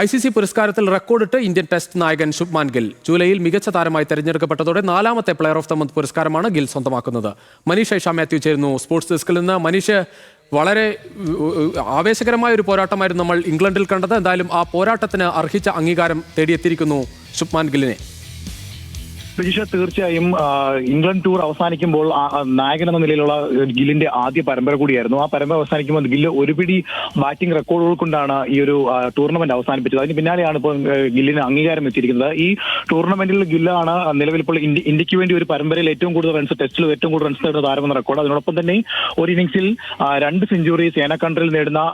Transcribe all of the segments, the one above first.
ICC പുരസ്കാരത്തിൽ റെക്കോർഡിട്ട് Indian test നായകൻ ശുഭ്മാൻ ഗിൽ ജൂലൈയിൽ മികച്ച താരമായി തെരഞ്ഞെടുക്കപ്പെട്ടതോടെ 4ാമത്തെ പ്ലെയർ ഓഫ് ദ മന്ത് പുരസ്കാരമാണ് ഗിൽ സ്വന്തമാക്കുന്നത്. മനീഷ് ഐഷ മാത്യു ചേരുന്നു സ്പോർട്സ് ഡെസ്കിൽ നിന്ന്. മനീഷ്, വളരെ ആവേശകരമായ ഒരു പോരാട്ടമായിരുന്നു നമ്മൾ ഇംഗ്ലണ്ടിൽ കണ്ടത്. എന്തായാലും ആ പോരാട്ടത്തിന് അർഹിച്ച അംഗീകാരം തേടിയെത്തിയിരിക്കുന്നു ശുഭ്മാൻ ഗില്ലിനെ. പ്രജിഷ, തീർച്ചയായും ഇംഗ്ലണ്ട് ടൂർ അവസാനിക്കുമ്പോൾ നായകൻ എന്ന നിലയിലുള്ള ഗില്ലിന്റെ ആദ്യ പരമ്പര കൂടിയായിരുന്നു. ആ പരമ്പര അവസാനിക്കുമ്പോൾ ഗില്ല് ഒരു പിടി ബാറ്റിംഗ് റെക്കോർഡുകൾ കൊണ്ടാണ് ഈ ഒരു ടൂർണമെന്റ് അവസാനിപ്പിച്ചത്. അതിന് പിന്നാലെയാണ് ഇപ്പോൾ ഗില്ലിന് അംഗീകാരം എത്തിയിരിക്കുന്നത്. ഈ ടൂർണമെന്റിൽ ഗില്ലാണ് നിലവിൽ ഇപ്പോൾ ഇന്ത്യക്ക് വേണ്ടി ഒരു പരമ്പരയിൽ ഏറ്റവും കൂടുതൽ റൺസ്, ടെസ്റ്റിൽ ഏറ്റവും കൂടുതൽ റൺസ് നേടുന്ന താരമെന്ന റെക്കോർഡ്. അതിനോടൊപ്പം തന്നെ ഒരു ഇന്നിംഗ്സിൽ 2 സെഞ്ചുറി സേന കൺട്രിയിൽ നേടുന്ന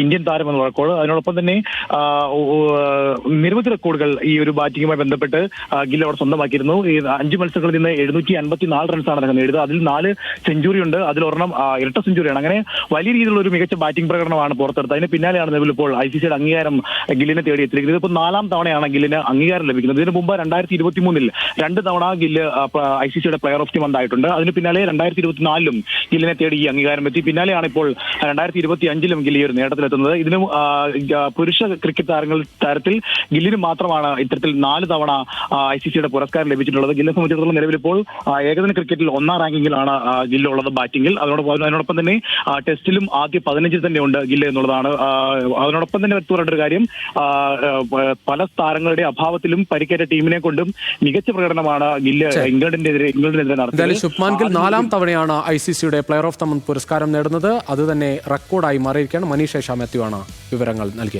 ഇന്ത്യൻ താരമെന്ന റെക്കോർഡ്. അതിനോടൊപ്പം തന്നെ നിരവധി റെക്കോർഡുകൾ ഈ ഒരു ബാറ്റിംഗുമായി ബന്ധപ്പെട്ട് ഗില്ല് അവിടെ സ്വന്തമാക്കി. 5 മത്സരങ്ങളിൽ നിന്ന് 754 റൺസാണ് അദ്ദേഹം നേടിയത്. അതിൽ 4 സെഞ്ചുറി ഉണ്ട്, അതിലൊരെണ്ണം ഇരട്ട സെഞ്ചുറിയാണ്. അങ്ങനെ വലിയ രീതിയിലുള്ള ഒരു മികച്ച ബാറ്റിംഗ് പ്രകടനമാണ് പുറത്തെടുത്തത്. അതിന് പിന്നാലെയാണ് നിലവിൽ ഇപ്പോൾ ICCയുടെ അംഗീകാരം ഗില്ലിനെ തേടിയെത്തിയിരിക്കുന്നത്. ഇതിപ്പോൾ 4ാം തവണയാണ് ഗില്ലിന് അംഗീകാരം ലഭിക്കുന്നത്. ഇതിനു മുമ്പ് 2023-ൽ 2 തവണ ഗില്ല് ICCയുടെ പ്ലെയർ ഓഫ് ദി മന്ത് ആയിട്ടുണ്ട്. അതിന് പിന്നാലെ 2024-ലും ഗില്ലിനെ തേടി ഈ അംഗീകാരം എത്തി. പിന്നാലെയാണ് ഇപ്പോൾ 2025-ലും ഗില്ല് ഈ ഒരു നേട്ടത്തിലെത്തുന്നത്. ഇതിന് പുരുഷ ക്രിക്കറ്റ് താരത്തിൽ ഗില്ലിന് മാത്രമാണ് ഇത്തരത്തിൽ 4 തവണ ICCയുടെ പുരസ്കാരം ലഭിച്ചിട്ടുള്ളത്. ഗില്ലിനെ സംബന്ധിച്ചിടത്തോളം നിലവിലിപ്പോൾ ഏകദിന ക്രിക്കറ്റിൽ 1ാം റാങ്കിങ്ങിലാണ് ഗില്ല് ഉള്ളത് ബാറ്റിംഗിൽ. അതിനോടൊപ്പം തന്നെ ടെസ്റ്റിലും ആദ്യ 15-ൽ തന്നെ ഉണ്ട് ഗില്ല് എന്നുള്ളതാണ്. അതിനോടൊപ്പം തന്നെ എടുത്തു പറയേണ്ട ഒരു കാര്യം, പല താരങ്ങളുടെ അഭാവത്തിലും പരിക്കേറ്റ ടീമിനെ കൊണ്ടും മികച്ച പ്രകടനമാണ് ഗില്ല് ഇംഗ്ലണ്ടിനെതിരെ നടത്തിയത്. ശുഭ്മാൻ ഗിൽ 4ാം തവണയാണ് ICCയുടെ പ്ലെയർ ഓഫ് ദ മന്ത് പുരസ്കാരം നേടുന്നത്. അത് തന്നെ റെക്കോർഡായി മാറിയിരിക്കുകയാണ്. മനീഷ് ഐഷ മാത്യു ആണ് വിവരങ്ങൾ നൽകിയത്.